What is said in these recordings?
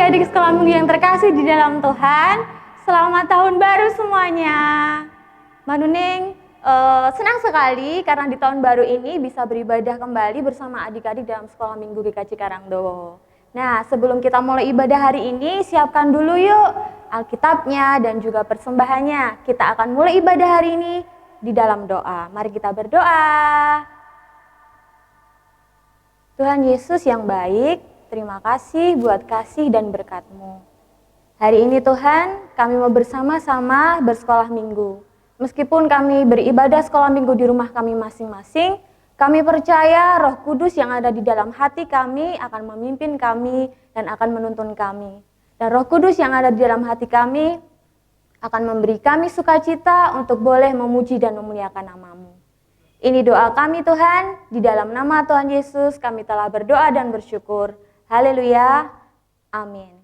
adik-adik sekolah minggu yang terkasih di dalam Tuhan, selamat tahun baru semuanya. Manuning senang sekali karena di tahun baru ini bisa beribadah kembali bersama adik-adik dalam sekolah minggu GKJ Karangdowo. Nah, sebelum kita mulai ibadah hari ini, siapkan dulu yuk Alkitabnya dan juga persembahannya. Kita akan mulai ibadah hari ini di dalam doa. Mari kita berdoa. Tuhan Yesus yang baik, terima kasih buat kasih dan berkat-Mu. Hari ini Tuhan, kami mau bersama-sama bersekolah minggu. Meskipun kami beribadah sekolah minggu di rumah kami masing-masing, kami percaya Roh Kudus yang ada di dalam hati kami akan memimpin kami dan akan menuntun kami. Dan Roh Kudus yang ada di dalam hati kami akan memberi kami sukacita untuk boleh memuji dan memuliakan nama-Mu. Ini doa kami Tuhan, di dalam nama Tuhan Yesus kami telah berdoa dan bersyukur. Haleluya, amin.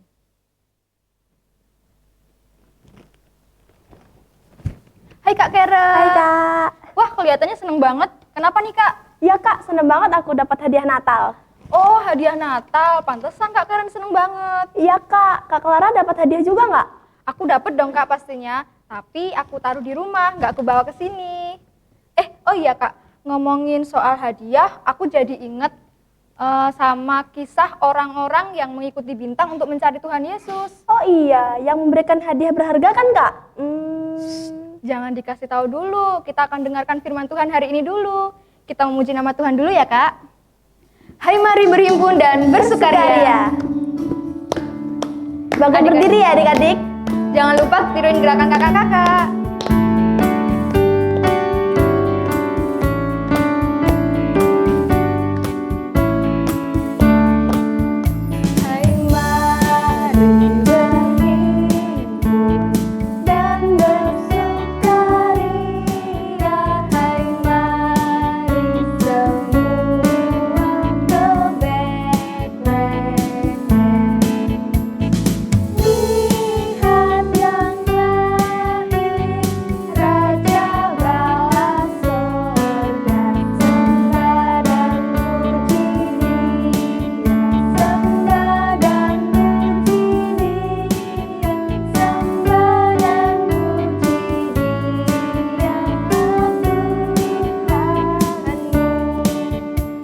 Hai Kak Karen. Hai Kak. Wah, kelihatannya seneng banget. Kenapa nih Kak? Ya Kak, seneng banget aku dapat hadiah Natal. Oh, hadiah Natal. Pantesan Kak Karen seneng banget. Iya Kak, Kak Clara dapat hadiah juga nggak? Aku dapet dong Kak pastinya. Tapi aku taruh di rumah, nggak aku bawa ke sini. Oh iya Kak, ngomongin soal hadiah, aku jadi inget sama kisah orang-orang yang mengikuti bintang untuk mencari Tuhan Yesus. Oh iya, yang memberikan hadiah berharga kan Kak? Jangan dikasih tahu dulu, kita akan dengarkan firman Tuhan hari ini dulu. Kita memuji nama Tuhan dulu ya Kak. Hai, mari berhimpun dan bersukaria. Bangun Adik-adik. berdiri ya adik-adik. Jangan lupa tiruin gerakan kakak-kakak.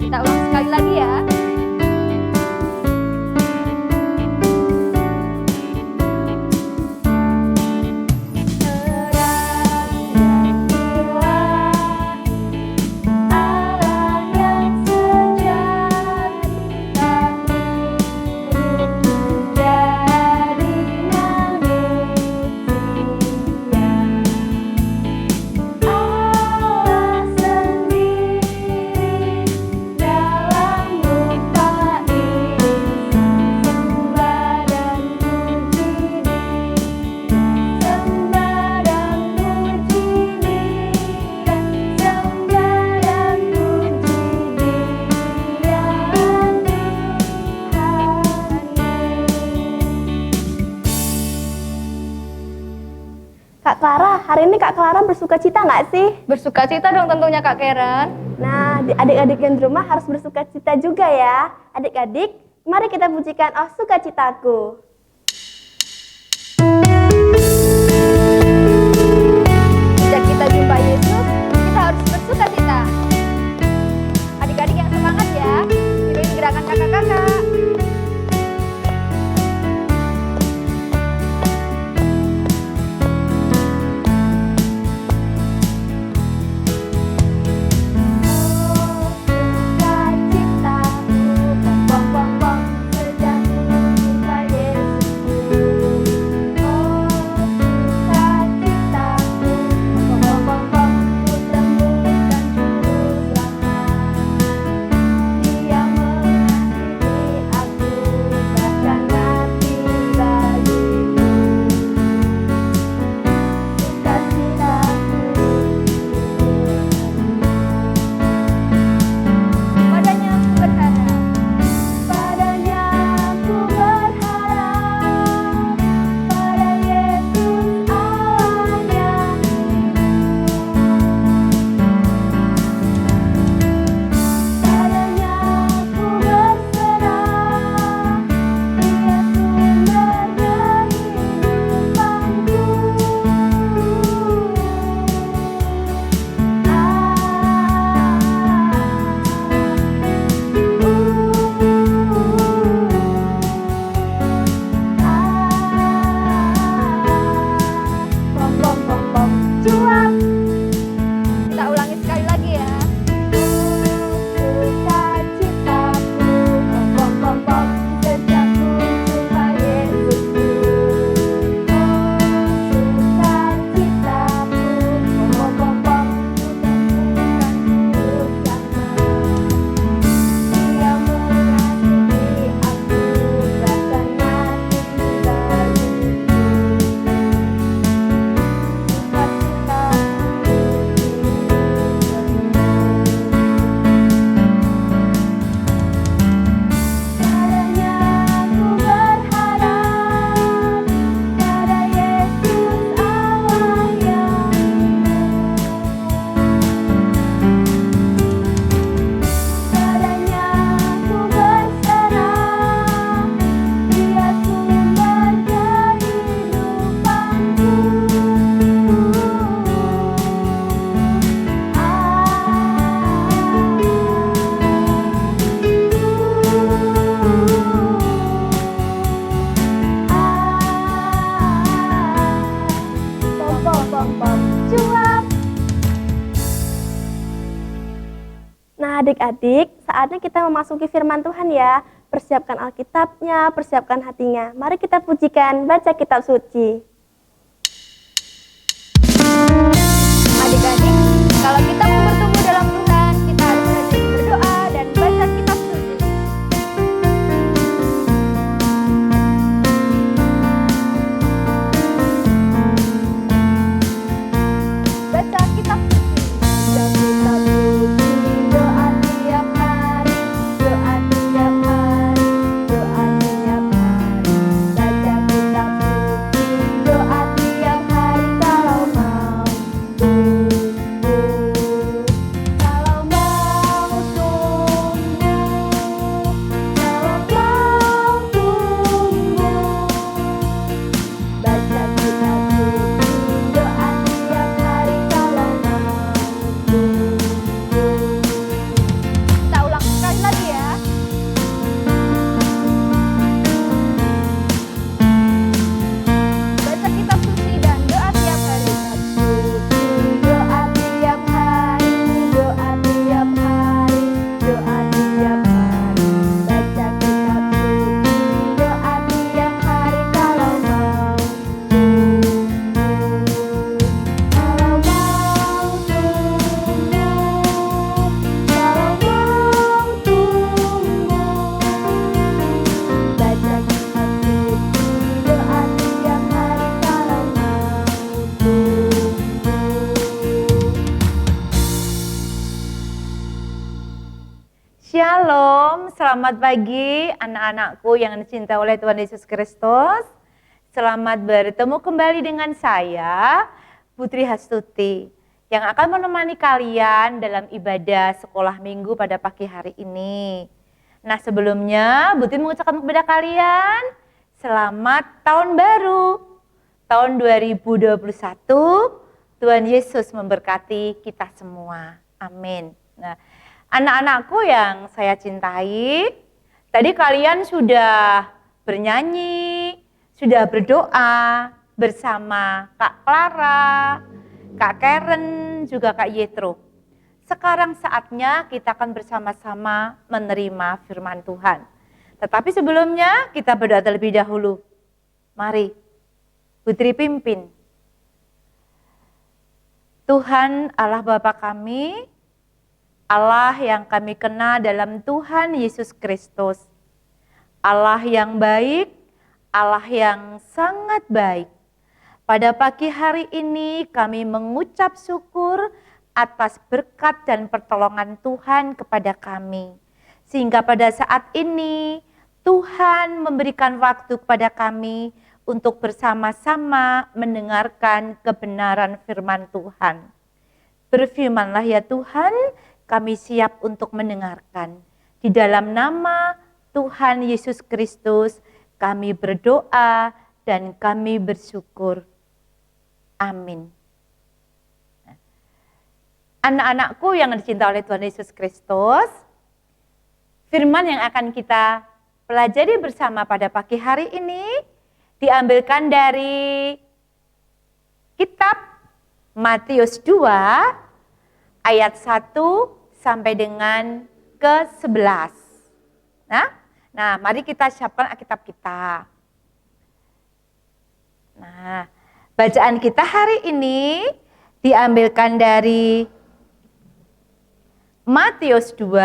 Kita ulang sekali lagi ya. Kak Clara, hari ini Kak Clara bersuka cita nggak sih? Bersukacita dong tentunya Kak Karen. Nah, adik-adik yang di rumah harus bersuka cita juga ya. Adik-adik, mari kita pujikan Oh Sukacitaku. Sejak kita jumpa Yesus, kita harus bersukacita. Adik-adik yang semangat ya, tiruin gerakan kakak-kakak. Sejak ku jumpa Yesus. Adik-adik, saatnya kita memasuki firman Tuhan ya. Persiapkan Alkitabnya, persiapkan hatinya. Mari kita pujikan, baca kitab suci. Adik-adik, kalau kita mau bertumbuh dalam Tuhan, kita harus rajin berdoa dan baca kitab suci. Baca kitab suci. Baca kitab suci, doa tiap hari, doa tiap hari, doa tiap hari. Baca kitab suci, doa tiap hari kalau mau tumbuh. Kalau mau tumbuh, kalau mau tumbuh. Baca kitab suci, doa tiap hari kalau mau tumbuh. Kita ulang sekali lagi ya. Baca kitab suci dan doa tiap hari. Suci, doa tiap hari, doa tiap hari, doa tiap hari. Baca kitab suci, doa tiap hari kalau mau tumbuh. Kalau mau tumbuh, kalau mau tumbuh. Baca kitab suci, doa tiap hari kalau mau tumbuh. Shalom, selamat pagi anak-anakku yang dicintai oleh Tuhan Yesus Kristus. Selamat bertemu kembali dengan saya, Putri Hastuti, yang akan menemani kalian dalam ibadah sekolah minggu pada pagi hari ini. Nah, sebelumnya Putri mengucapkan kepada kalian, selamat tahun baru, tahun 2021, Tuhan Yesus memberkati kita semua. Amin. Nah, anak-anakku yang saya cintai, tadi kalian sudah bernyanyi, sudah berdoa bersama Kak Clara, Kak Karen, juga Kak Yetro. Sekarang saatnya kita akan bersama-sama menerima firman Tuhan. Tetapi sebelumnya kita berdoa terlebih dahulu. Mari, Putri pimpin. Tuhan Allah Bapa kami, Allah yang kami kenal dalam Tuhan Yesus Kristus. Allah yang baik, Allah yang sangat baik. Pada pagi hari ini kami mengucap syukur atas berkat dan pertolongan Tuhan kepada kami. Sehingga pada saat ini Tuhan memberikan waktu kepada kami untuk bersama-sama mendengarkan kebenaran firman Tuhan. Berfirmanlah ya Tuhan, kami siap untuk mendengarkan. Di dalam nama Tuhan Yesus Kristus kami berdoa dan kami bersyukur. Amin. Anak-anakku yang dicintai oleh Tuhan Yesus Kristus, firman yang akan kita pelajari bersama pada pagi hari ini diambilkan dari kitab Matius 2 ayat 1 sampai dengan ke-11. Nah, mari kita siapkan Alkitab kita. Nah, bacaan kita hari ini diambilkan dari Matius 2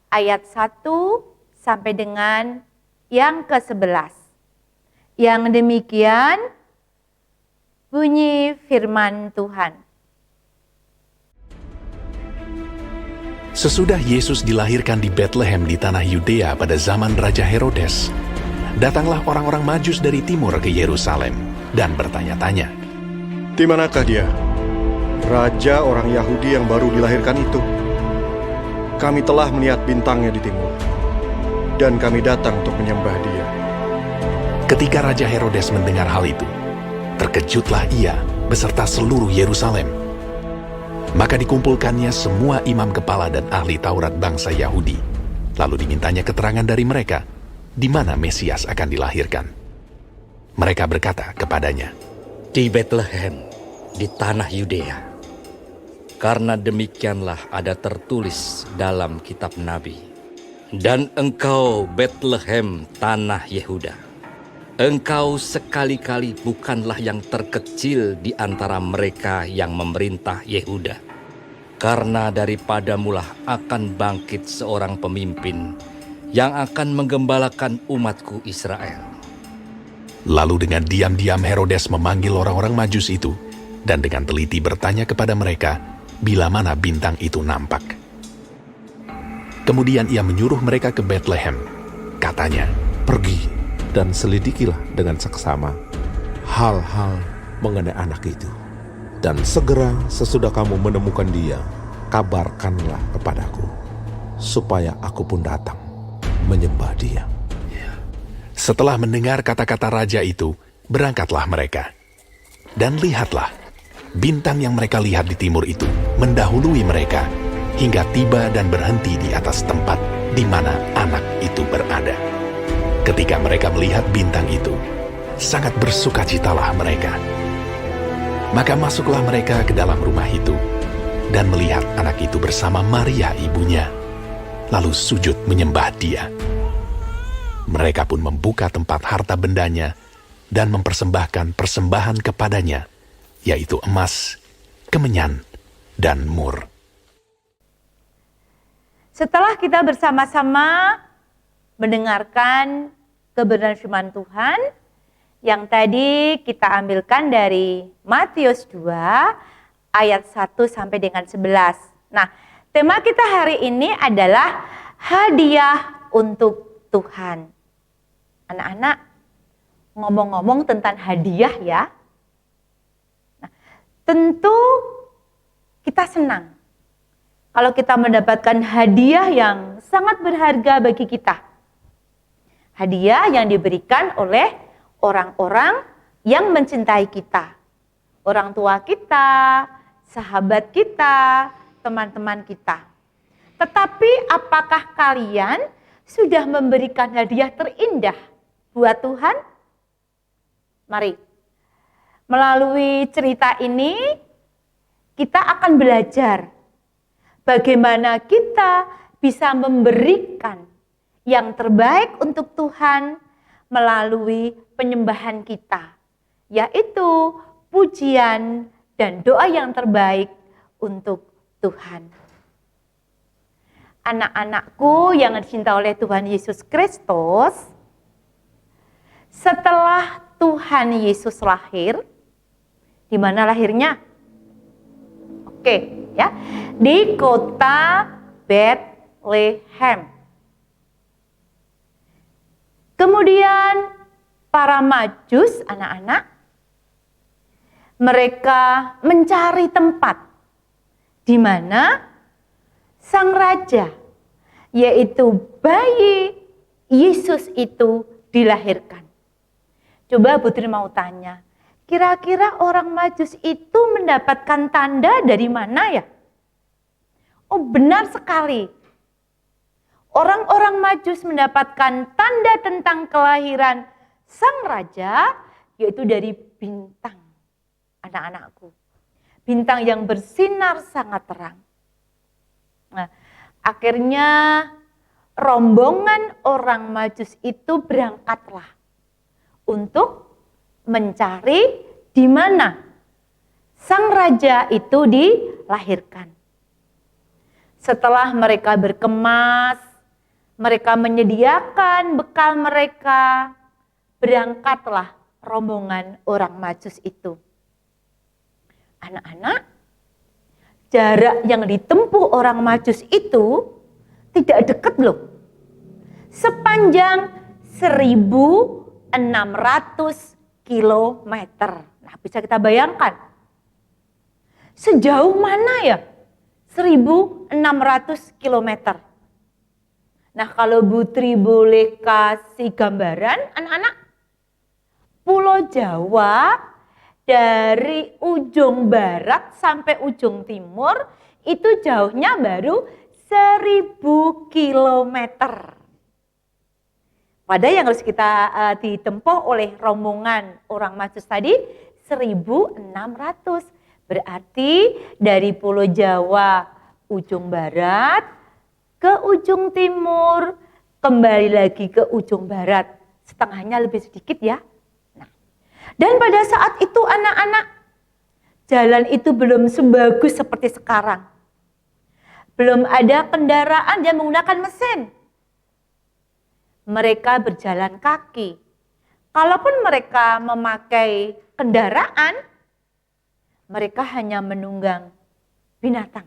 ayat 1 sampai dengan yang ke-11. Yang demikian bunyi firman Tuhan. Sesudah Yesus dilahirkan di Bethlehem di tanah Yudea pada zaman Raja Herodes, datanglah orang-orang Majus dari timur ke Yerusalem dan bertanya-tanya, "Di manakah dia, Raja orang Yahudi yang baru dilahirkan itu? Kami telah melihat bintangnya di timur, dan kami datang untuk menyembah dia." Ketika Raja Herodes mendengar hal itu, terkejutlah ia beserta seluruh Yerusalem. Maka dikumpulkannya semua imam kepala dan ahli Taurat bangsa Yahudi. Lalu dimintanya keterangan dari mereka, di mana Mesias akan dilahirkan. Mereka berkata kepadanya, "Di Bethlehem, di tanah Yudea. Karena demikianlah ada tertulis dalam kitab Nabi. Dan engkau Betlehem tanah Yehuda, engkau sekali-kali bukanlah yang terkecil di antara mereka yang memerintah Yehuda. Karena daripadamulah akan bangkit seorang pemimpin yang akan menggembalakan umatku Israel. Lalu dengan diam-diam Herodes memanggil orang-orang Majus itu dan dengan teliti bertanya kepada mereka bila mana bintang itu nampak. Kemudian ia menyuruh mereka ke Betlehem. Katanya, "Pergi dan selidikilah dengan seksama hal-hal mengenai anak itu. Dan segera sesudah kamu menemukan dia, kabarkanlah kepadaku, supaya aku pun datang menyembah dia." Setelah mendengar kata-kata raja itu, berangkatlah mereka. Dan lihatlah, bintang yang mereka lihat di timur itu mendahului mereka hingga tiba dan berhenti di atas tempat di mana anak itu berada. Ketika mereka melihat bintang itu, sangat bersukacitalah mereka. Maka masuklah mereka ke dalam rumah itu dan melihat anak itu bersama Maria ibunya, lalu sujud menyembah dia. Mereka pun membuka tempat harta bendanya dan mempersembahkan persembahan kepadanya, yaitu emas, kemenyan, dan mur. Setelah kita bersama-sama mendengarkan kebenaran firman Tuhan yang tadi kita ambilkan dari Matius 2 ayat 1 sampai dengan 11. Nah, tema kita hari ini adalah hadiah untuk Tuhan. Anak-anak, ngomong-ngomong tentang hadiah ya. Nah, tentu kita senang kalau kita mendapatkan hadiah yang sangat berharga bagi kita. Hadiah yang diberikan oleh orang-orang yang mencintai kita. Orang tua kita, sahabat kita, teman-teman kita. Tetapi apakah kalian sudah memberikan hadiah terindah buat Tuhan? Mari, melalui cerita ini kita akan belajar bagaimana kita bisa memberikan yang terbaik untuk Tuhan melalui penyembahan kita, yaitu pujian dan doa yang terbaik untuk Tuhan. Anak-anakku yang dicintai oleh Tuhan Yesus Kristus, setelah Tuhan Yesus lahir, di mana lahirnya? Oke, ya, di kota Betlehem. Kemudian para Majus, anak-anak, mereka mencari tempat di mana sang raja, yaitu bayi Yesus itu dilahirkan. Coba Putri mau tanya, kira-kira orang Majus itu mendapatkan tanda dari mana ya? Oh, benar sekali. Orang-orang Majus mendapatkan tanda tentang kelahiran sang raja, yaitu dari bintang, anak-anakku. Bintang yang bersinar sangat terang. Nah, akhirnya rombongan orang Majus itu berangkatlah untuk mencari di mana sang raja itu dilahirkan. Setelah mereka berkemas, mereka menyediakan bekal mereka, berangkatlah rombongan orang Majus itu. Anak-anak, jarak yang ditempuh orang Majus itu tidak dekat loh. Sepanjang 1.600 kilometer. Nah, bisa kita bayangkan. Sejauh mana ya 1.600 kilometer? Nah, kalau Putri boleh kasih gambaran, anak-anak, Pulau Jawa dari ujung barat sampai ujung timur itu jauhnya baru 1.000 kilometer. Padahal yang harus kita ditempuh oleh rombongan orang Majus tadi 1.600. Berarti dari Pulau Jawa ujung barat ke ujung timur, kembali lagi ke ujung barat. Setengahnya lebih sedikit ya. Nah, dan pada saat itu anak-anak, jalan itu belum sebagus seperti sekarang. Belum ada kendaraan yang menggunakan mesin. Mereka berjalan kaki. Kalaupun mereka memakai kendaraan, mereka hanya menunggang binatang.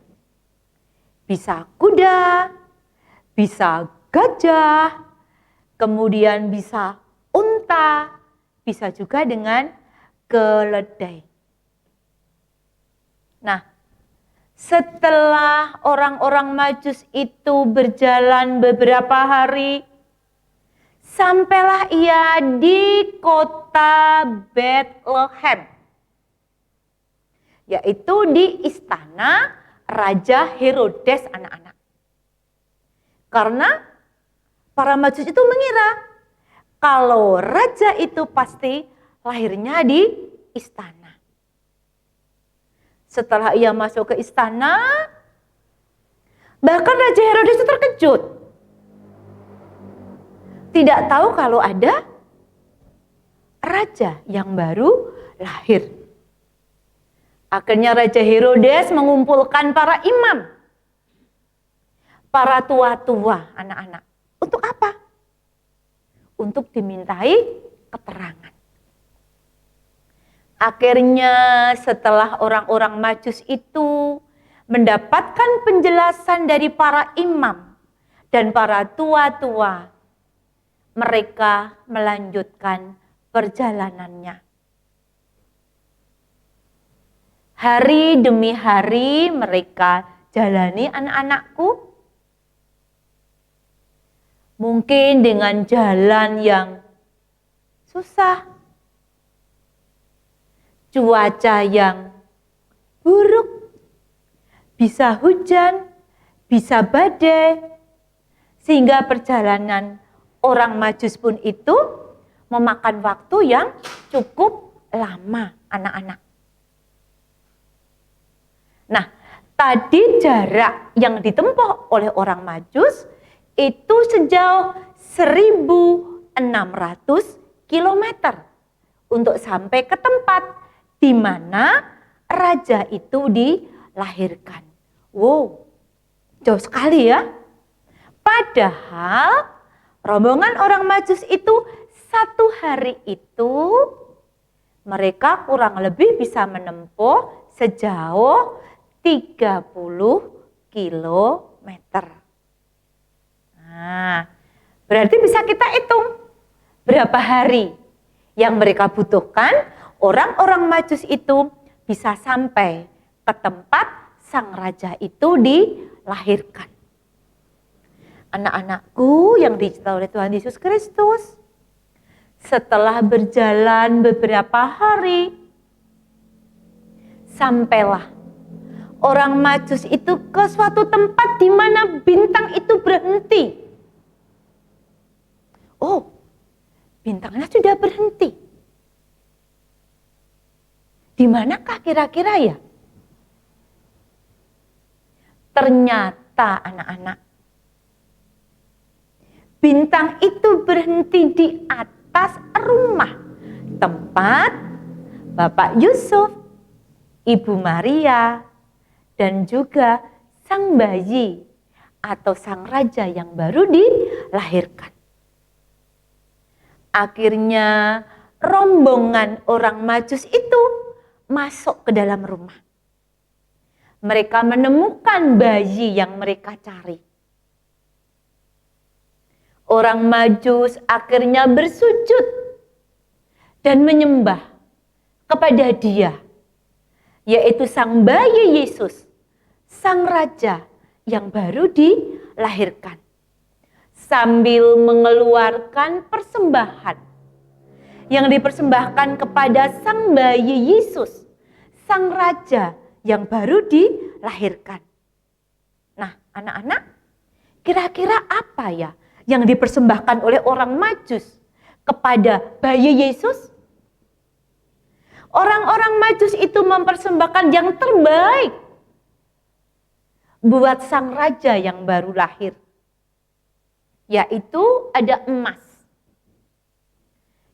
Bisa kuda, bisa gajah, kemudian bisa unta, bisa juga dengan keledai. Nah, setelah orang-orang Majus itu berjalan beberapa hari, sampailah ia di kota Bethlehem, yaitu di istana Raja Herodes, anak-anak. Karena para Majus itu mengira kalau raja itu pasti lahirnya di istana. Setelah ia masuk ke istana, bahkan Raja Herodes itu terkejut. Tidak tahu kalau ada raja yang baru lahir. Akhirnya Raja Herodes mengumpulkan para imam, para tua-tua anak-anak. Untuk apa? Untuk dimintai keterangan. Akhirnya setelah orang-orang Majus itu mendapatkan penjelasan dari para imam dan para tua-tua, mereka melanjutkan perjalanannya. Hari demi hari mereka jalani anak-anakku. Mungkin dengan jalan yang susah, cuaca yang buruk, bisa hujan, bisa badai, sehingga perjalanan orang Majus pun itu memakan waktu yang cukup lama, anak-anak. Nah, tadi jarak yang ditempuh oleh orang Majus itu sejauh 1.600 km untuk sampai ke tempat di mana raja itu dilahirkan. Wow, jauh sekali ya. Padahal rombongan orang Majus itu satu hari itu mereka kurang lebih bisa menempuh sejauh 30 kilometer. Nah, berarti bisa kita hitung berapa hari yang mereka butuhkan. Orang-orang Majus itu bisa sampai ke tempat sang raja itu dilahirkan. Anak-anakku yang dicintai oleh Tuhan Yesus Kristus, setelah berjalan beberapa hari, sampailah orang Majus itu ke suatu tempat di mana bintang itu berhenti. Oh, bintangnya sudah berhenti. Di manakah kira-kira ya? Ternyata anak-anak, bintang itu berhenti di atas rumah tempat Bapak Yusuf, Ibu Maria, dan juga sang bayi atau sang raja yang baru dilahirkan. Akhirnya rombongan orang Majus itu masuk ke dalam rumah. Mereka menemukan bayi yang mereka cari. Orang Majus akhirnya bersujud dan menyembah kepada Dia, yaitu sang bayi Yesus, sang raja yang baru dilahirkan. Sambil mengeluarkan persembahan yang dipersembahkan kepada sang bayi Yesus, sang raja yang baru dilahirkan. Nah, anak-anak, kira-kira apa ya yang dipersembahkan oleh orang Majus kepada bayi Yesus? Orang-orang Majus itu mempersembahkan yang terbaik buat sang raja yang baru lahir, yaitu ada emas.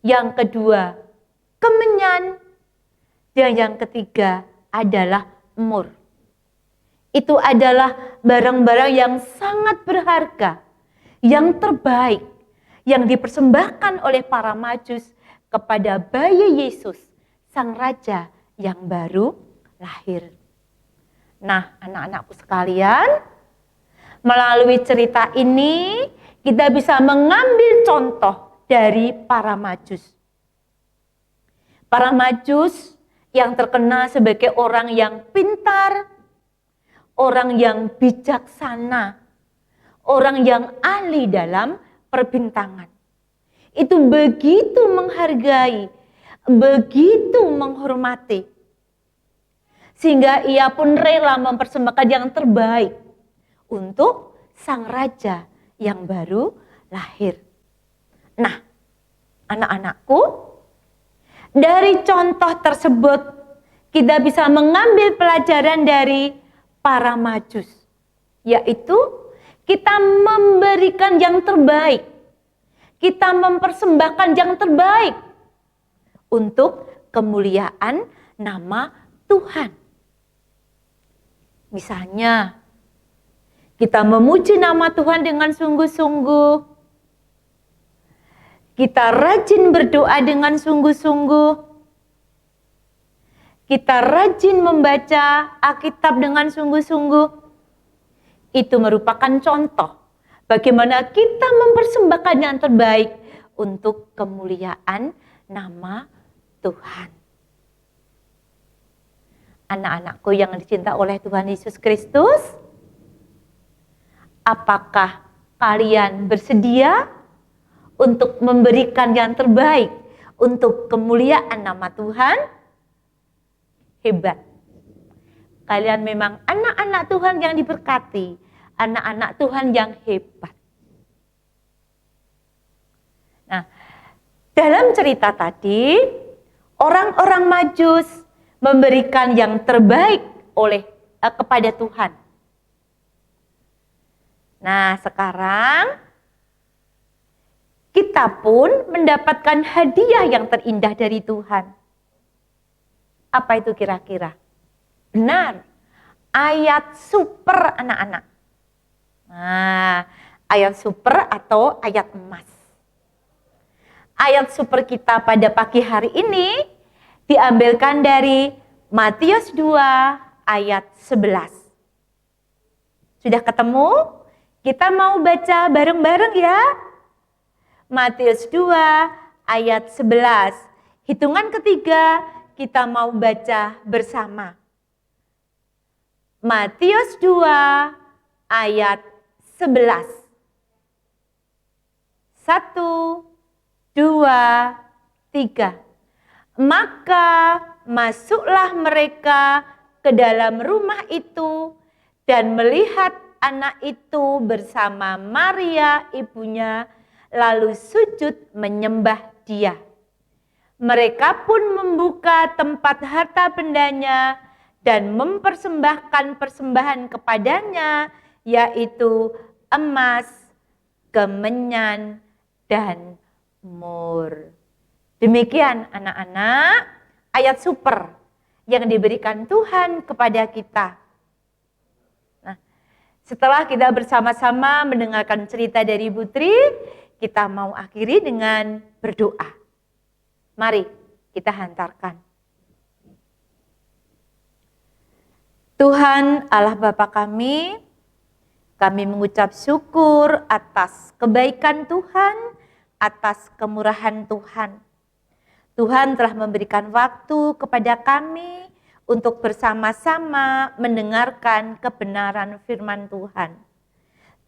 Yang kedua, kemenyan. Dan yang ketiga adalah mur. Itu adalah barang-barang yang sangat berharga, yang terbaik, yang dipersembahkan oleh para Majus kepada bayi Yesus, sang raja yang baru lahir. Nah, anak-anakku sekalian, melalui cerita ini kita bisa mengambil contoh dari para Majus. Para Majus yang terkenal sebagai orang yang pintar, orang yang bijaksana, orang yang ahli dalam perbintangan. Itu begitu menghargai, begitu menghormati, sehingga ia pun rela mempersembahkan yang terbaik untuk sang raja yang baru lahir. Nah, anak-anakku, dari contoh tersebut kita bisa mengambil pelajaran dari para Majus, yaitu kita memberikan yang terbaik, kita mempersembahkan yang terbaik untuk kemuliaan nama Tuhan. Misalnya, kita memuji nama Tuhan dengan sungguh-sungguh, kita rajin berdoa dengan sungguh-sungguh, kita rajin membaca Alkitab dengan sungguh-sungguh. Itu merupakan contoh bagaimana kita mempersembahkan yang terbaik untuk kemuliaan nama Tuhan. Anak-anakku yang dicinta oleh Tuhan Yesus Kristus, apakah kalian bersedia untuk memberikan yang terbaik untuk kemuliaan nama Tuhan? Hebat. Kalian memang anak-anak Tuhan yang diberkati, anak-anak Tuhan yang hebat. Nah, dalam cerita tadi, orang-orang Majus memberikan yang terbaik kepada Tuhan. Nah, sekarang kita pun mendapatkan hadiah yang terindah dari Tuhan. Apa itu kira-kira? Benar, ayat super anak-anak. Nah, ayat super atau ayat emas. Ayat super kita pada pagi hari ini diambilkan dari Matius 2 ayat 11. Sudah ketemu? Kita mau baca bareng-bareng ya. Matius 2 ayat 11. Hitungan ketiga kita mau baca bersama. Matius 2 ayat 11. 1, 2, 3. Maka masuklah mereka ke dalam rumah itu dan melihat anak itu bersama Maria ibunya, lalu sujud menyembah dia. Mereka pun membuka tempat harta bendanya dan mempersembahkan persembahan kepadanya, yaitu emas, kemenyan, dan mur. Demikian anak-anak, ayat super yang diberikan Tuhan kepada kita. Nah, setelah kita bersama-sama mendengarkan cerita dari Putri, kita mau akhiri dengan berdoa. Mari kita hantarkan. Tuhan Allah Bapa kami mengucap syukur atas kebaikan Tuhan, atas kemurahan Tuhan. Tuhan telah memberikan waktu kepada kami untuk bersama-sama mendengarkan kebenaran firman Tuhan.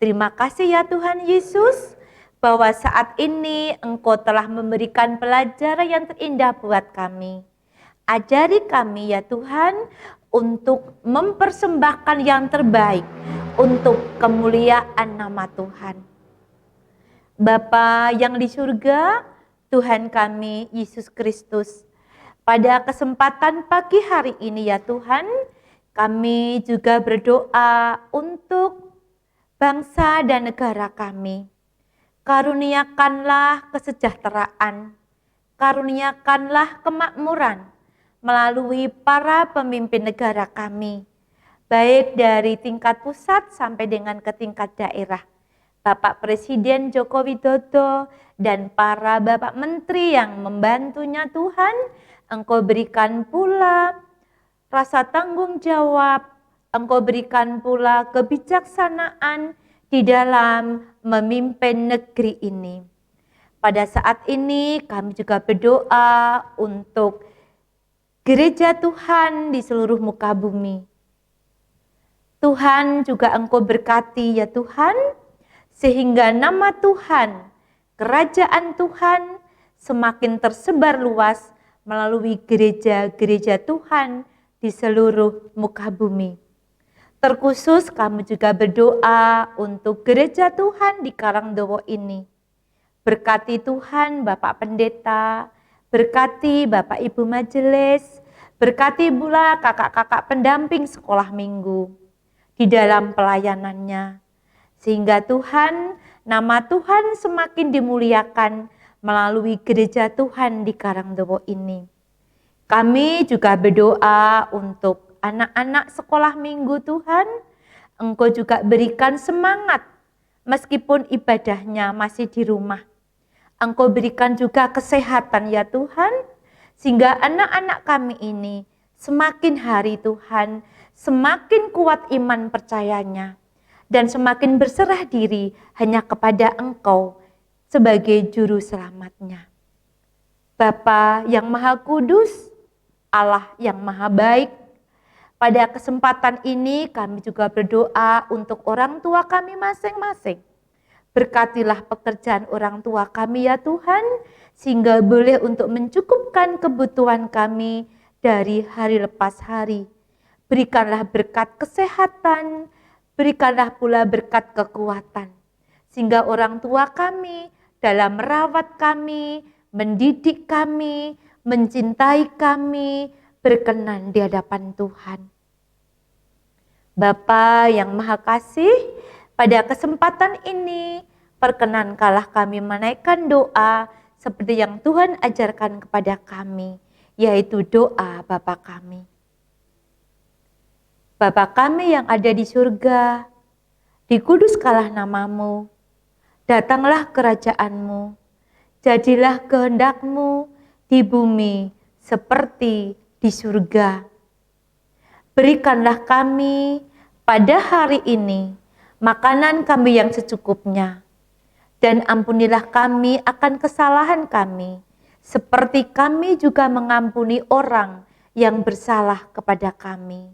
Terima kasih ya Tuhan Yesus, bahwa saat ini Engkau telah memberikan pelajaran yang terindah buat kami. Ajari kami ya Tuhan untuk mempersembahkan yang terbaik untuk kemuliaan nama Tuhan. Bapa yang di surga, Tuhan kami Yesus Kristus, Pada kesempatan pagi hari ini ya Tuhan, kami juga berdoa untuk bangsa dan negara kami. Karuniakanlah kesejahteraan, karuniakanlah kemakmuran melalui para pemimpin negara kami, baik dari tingkat pusat sampai dengan ke tingkat daerah. Bapak Presiden Joko Widodo dan para Bapak Menteri yang membantunya Tuhan, Engkau berikan pula rasa tanggung jawab, Engkau berikan pula kebijaksanaan di dalam memimpin negeri ini. Pada saat ini kami juga berdoa untuk gereja Tuhan di seluruh muka bumi. Tuhan juga Engkau berkati ya Tuhan, sehingga nama Tuhan, kerajaan Tuhan semakin tersebar luas melalui gereja-gereja Tuhan di seluruh muka bumi. Terkhusus kami juga berdoa untuk gereja Tuhan di Karangdowo ini. Berkati Tuhan Bapak Pendeta, berkati Bapak Ibu Majelis, berkati pula kakak-kakak pendamping sekolah minggu di dalam pelayanannya. Sehingga Tuhan, nama Tuhan semakin dimuliakan melalui gereja Tuhan di Karangdowo ini. Kami juga berdoa untuk anak-anak sekolah minggu Tuhan. Engkau juga berikan semangat meskipun ibadahnya masih di rumah. Engkau berikan juga kesehatan ya Tuhan, sehingga anak-anak kami ini semakin hari Tuhan, semakin kuat iman percayanya, dan semakin berserah diri hanya kepada Engkau sebagai juru selamatnya. Bapa yang Maha Kudus, Allah yang Maha Baik, pada kesempatan ini kami juga berdoa untuk orang tua kami masing-masing. Berkatilah pekerjaan orang tua kami ya Tuhan, sehingga boleh untuk mencukupkan kebutuhan kami dari hari lepas hari. Berikanlah berkat kesehatan, berikanlah pula berkat kekuatan, sehingga orang tua kami dalam merawat kami, mendidik kami, mencintai kami, berkenan di hadapan Tuhan. Bapa yang Maha Kasih, pada kesempatan ini perkenankanlah kami menaikkan doa seperti yang Tuhan ajarkan kepada kami, yaitu doa Bapa kami. Bapa kami yang ada di surga, dikuduskanlah namamu, datanglah kerajaanmu, jadilah kehendak-Mu di bumi seperti di surga. Berikanlah kami pada hari ini makanan kami yang secukupnya, dan ampunilah kami akan kesalahan kami, seperti kami juga mengampuni orang yang bersalah kepada kami.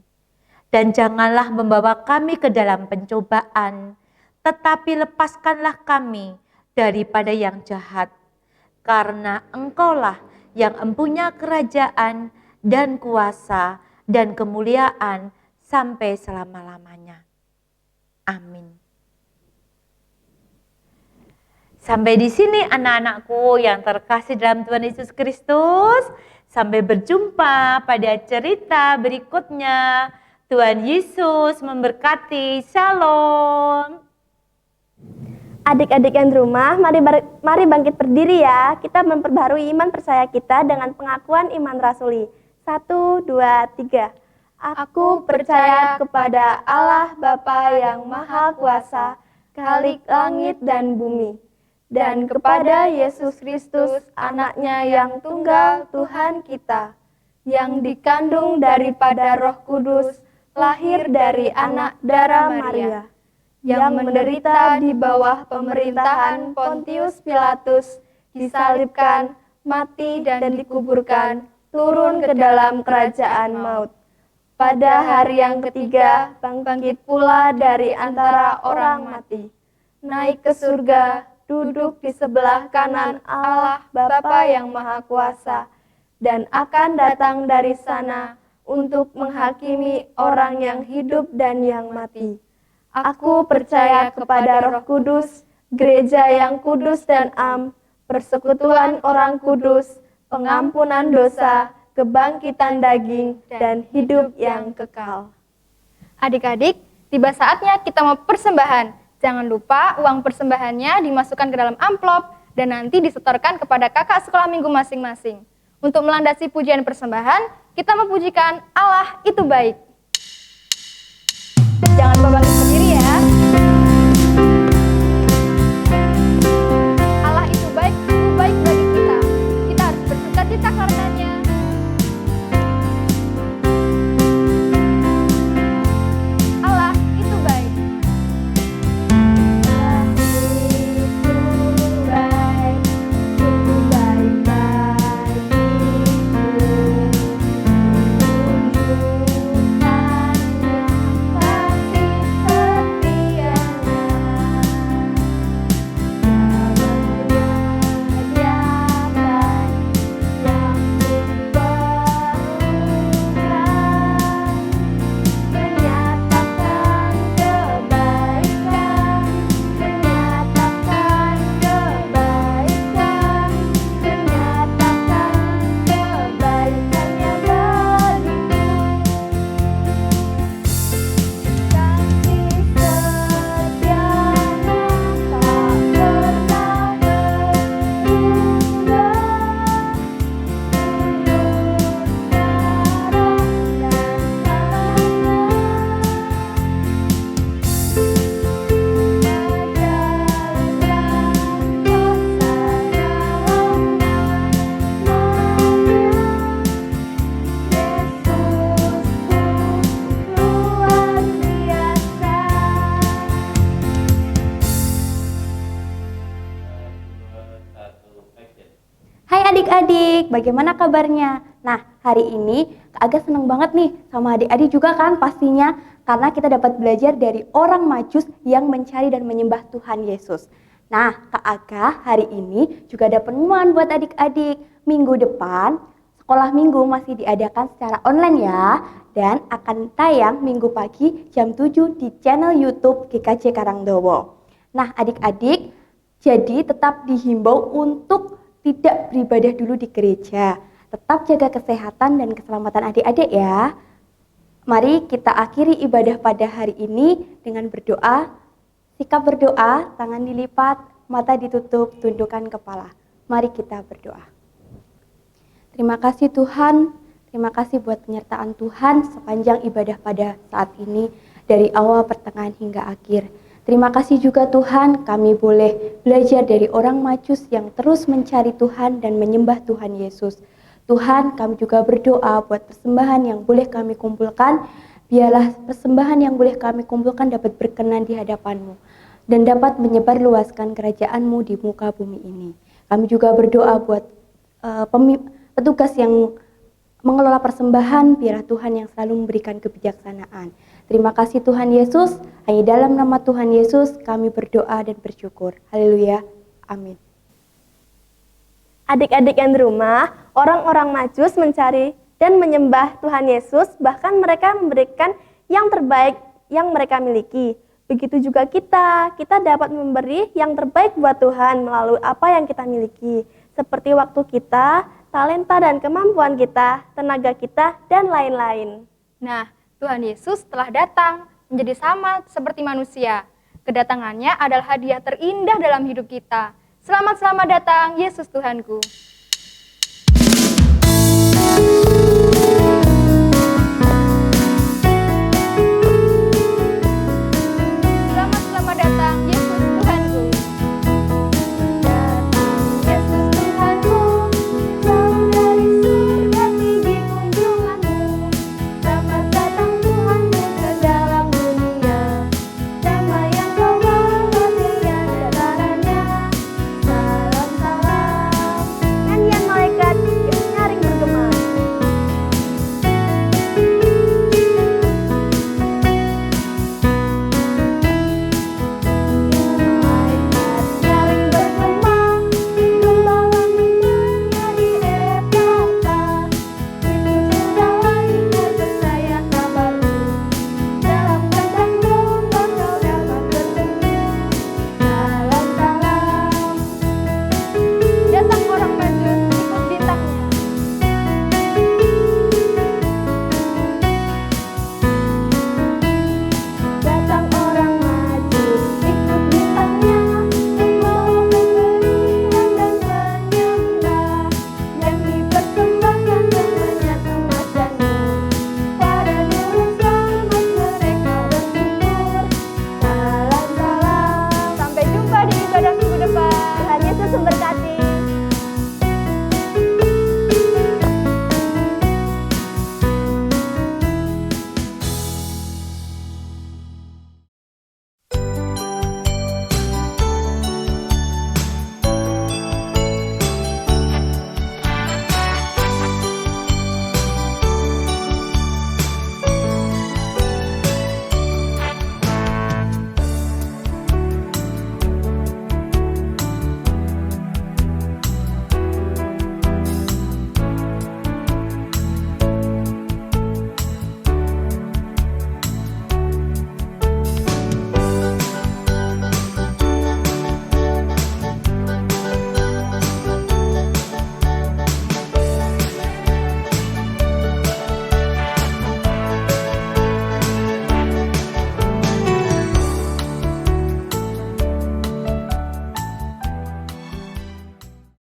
Dan janganlah membawa kami ke dalam pencobaan, tetapi lepaskanlah kami daripada yang jahat. Karena Engkaulah yang empunya kerajaan dan kuasa dan kemuliaan sampai selama-lamanya. Amin. Sampai di sini anak-anakku yang terkasih dalam Tuhan Yesus Kristus. Sampai berjumpa pada cerita berikutnya. Tuhan Yesus memberkati. Shalom. Adik-adik yang di rumah, mari bangkit berdiri ya. Kita memperbarui iman percaya kita dengan pengakuan iman rasuli. 1, 2, 3. Aku percaya kepada Allah Bapa yang Maha Kuasa, Khalik langit dan bumi, dan kepada Yesus Kristus, Anaknya yang tunggal Tuhan kita, yang dikandung daripada Roh Kudus, lahir dari anak darah Maria, yang menderita di bawah pemerintahan Pontius Pilatus, disalibkan, mati dan dikuburkan, turun ke dalam kerajaan maut. Pada hari yang ketiga, bangkit pula dari antara orang mati, naik ke surga, duduk di sebelah kanan Allah Bapa yang Maha Kuasa, dan akan datang dari sana untuk menghakimi orang yang hidup dan yang mati. Aku percaya kepada Roh Kudus, gereja yang kudus dan am, persekutuan orang kudus, pengampunan dosa, kebangkitan daging, dan hidup yang kekal. Adik-adik, tiba saatnya kita mau persembahan. Jangan lupa uang persembahannya dimasukkan ke dalam amplop dan nanti disetorkan kepada kakak sekolah minggu masing-masing. Untuk melandasi pujian persembahan, kita memujikan Allah itu baik. Jangan lupa bangkit berdiri ya. Allah itu baik bagi kita. Kita harus bersuka cita karenanya. Allah itu baik. Hai adik-adik, bagaimana kabarnya? Nah, hari ini Kak Aga senang banget nih sama adik-adik juga kan pastinya karena kita dapat belajar dari orang Majus yang mencari dan menyembah Tuhan Yesus. Nah, Kak Aga hari ini juga ada pengumuman buat adik-adik. Minggu depan, sekolah minggu masih diadakan secara online ya dan akan tayang minggu pagi jam 7 di channel YouTube GKJ Karangdowo. Nah, adik-adik jadi tetap dihimbau untuk tidak beribadah dulu di gereja. Tetap jaga kesehatan dan keselamatan adik-adik ya. Mari kita akhiri ibadah pada hari ini dengan berdoa. Sikap berdoa, tangan dilipat, mata ditutup, tundukkan kepala. Mari kita berdoa. Terima kasih Tuhan, terima kasih buat penyertaan Tuhan sepanjang ibadah pada saat ini dari awal, pertengahan hingga akhir. Terima kasih juga Tuhan, kami boleh belajar dari orang Majus yang terus mencari Tuhan dan menyembah Tuhan Yesus. Tuhan, kami juga berdoa buat persembahan yang boleh kami kumpulkan. Biarlah persembahan yang boleh kami kumpulkan dapat berkenan di hadapan-Mu dan dapat menyebarluaskan kerajaan-Mu di muka bumi ini. Kami juga berdoa buat petugas yang mengelola persembahan, biarlah Tuhan yang selalu memberikan kebijaksanaan. Terima kasih Tuhan Yesus, hanya dalam nama Tuhan Yesus kami berdoa dan bersyukur. Haleluya, amin. Adik-adik yang di rumah, orang-orang Majus mencari dan menyembah Tuhan Yesus, bahkan mereka memberikan yang terbaik yang mereka miliki. Begitu juga kita dapat memberi yang terbaik buat Tuhan melalui apa yang kita miliki. Seperti waktu kita, talenta dan kemampuan kita, tenaga kita, dan lain-lain. Nah, Tuhan Yesus telah datang menjadi sama seperti manusia. Kedatangannya adalah hadiah terindah dalam hidup kita. Selamat datang Yesus Tuhanku.